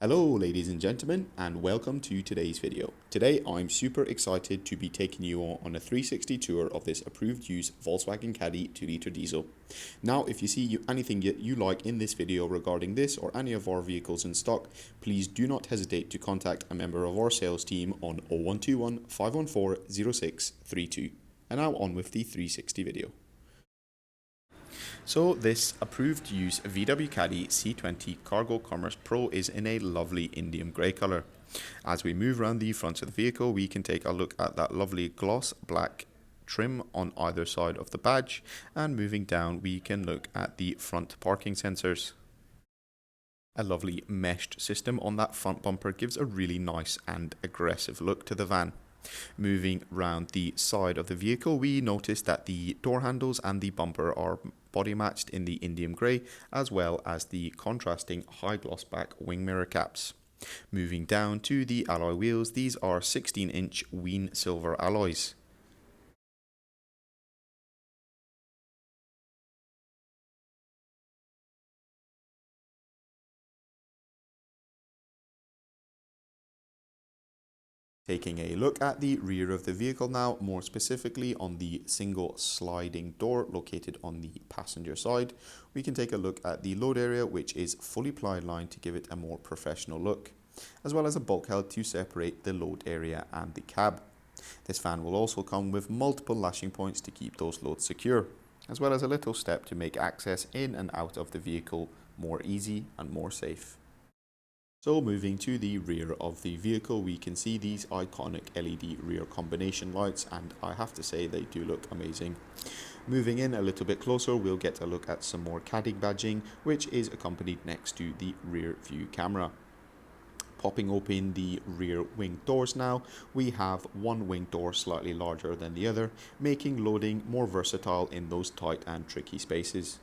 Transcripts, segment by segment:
Hello ladies and gentlemen, and welcome to today's video. Today I'm super excited to be taking you on a 360 tour of this approved use Volkswagen Caddy 2.0 diesel. Now if you see anything you like in this video regarding this or any of our vehicles in stock, please do not hesitate to contact a member of our sales team on 0121 514 0632. And now on with the 360 video. So this approved use VW Caddy C20 Cargo Commerce Pro is in a lovely Indium Grey colour. As we move around the front of the vehicle, we can take a look at that lovely gloss black trim on either side of the badge, and moving down we can look at the front parking sensors. A lovely meshed system on that front bumper gives a really nice and aggressive look to the van. Moving round the side of the vehicle, we notice that the door handles and the bumper are body matched in the Indium Grey, as well as the contrasting high gloss back wing mirror caps. Moving down to the alloy wheels, these are 16-inch Ween silver alloys. Taking a look at the rear of the vehicle now, more specifically on the single sliding door located on the passenger side, we can take a look at the load area, which is fully ply lined to give it a more professional look, as well as a bulkhead to separate the load area and the cab. This van will also come with multiple lashing points to keep those loads secure, as well as a little step to make access in and out of the vehicle more easy and more safe. So moving to the rear of the vehicle, we can see these iconic LED rear combination lights, and I have to say they do look amazing. Moving in a little bit closer, we'll get a look at some more Caddy badging, which is accompanied next to the rear view camera. Popping open the rear wing doors now, we have one wing door slightly larger than the other, making loading more versatile in those tight and tricky spaces.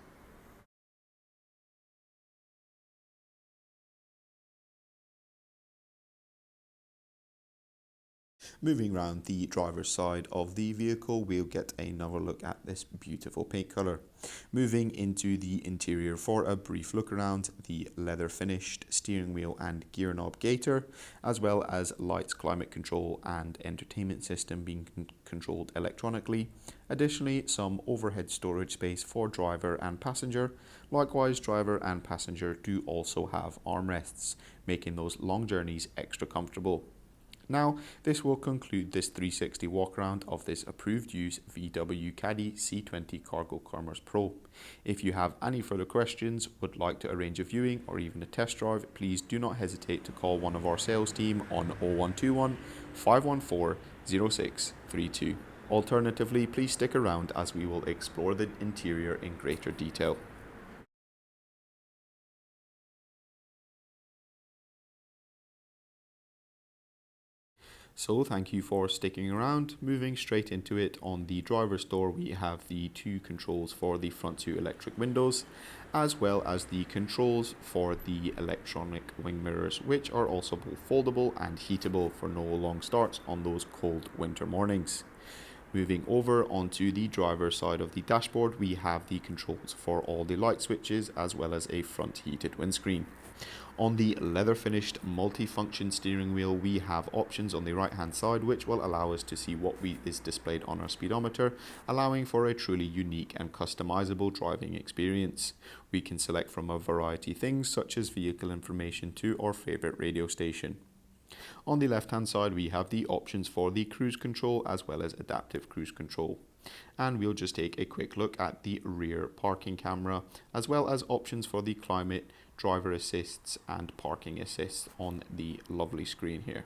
Moving around the driver's side of the vehicle, we'll get another look at this beautiful paint colour. Moving into the interior for a brief look around, the leather finished steering wheel and gear knob gaiter, as well as lights, climate control and entertainment system being controlled electronically. Additionally, some overhead storage space for driver and passenger. Likewise, driver and passenger do also have armrests, making those long journeys extra comfortable. Now, this will conclude this 360 walk around of this approved use VW Caddy C20 Cargo Commerce Pro. If you have any further questions, would like to arrange a viewing or even a test drive, please do not hesitate to call one of our sales team on 0121 514 0632. Alternatively, please stick around as we will explore the interior in greater detail. So thank you for sticking around. Moving straight into it, on the driver's door we have the two controls for the front two electric windows, as well as the controls for the electronic wing mirrors, which are also both foldable and heatable for no long starts on those cold winter mornings. Moving over onto the driver's side of the dashboard, we have the controls for all the light switches, as well as a front heated windscreen. On the leather finished multi-function steering wheel, we have options on the right hand side which will allow us to see what is displayed on our speedometer, allowing for a truly unique and customizable driving experience. We can select from a variety of things such as vehicle information to our favorite radio station. On the left hand side we have the options for the cruise control as well as adaptive cruise control. And we'll just take a quick look at the rear parking camera, as well as options for the climate, driver assists and parking assists on the lovely screen here.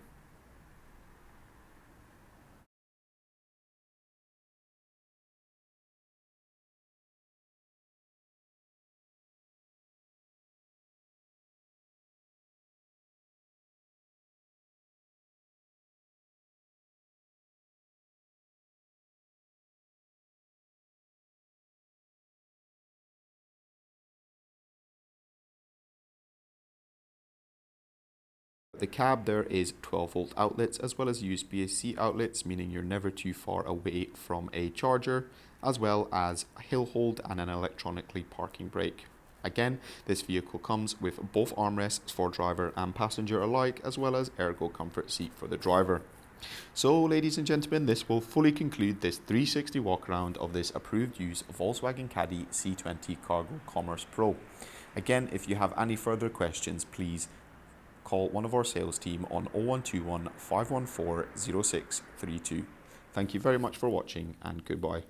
The cab there is 12 volt outlets as well as USB-C outlets, meaning you're never too far away from a charger, as well as hill hold and an electronically parking brake. Again, this vehicle comes with both armrests for driver and passenger alike, as well as ergo comfort seat for the driver. So ladies and gentlemen, this will fully conclude this 360 walk around of this approved use Volkswagen Caddy C20 Cargo Commerce Pro. Again, if you have any further questions, please call one of our sales team on 0121 514 0632. Thank you very much for watching, and goodbye.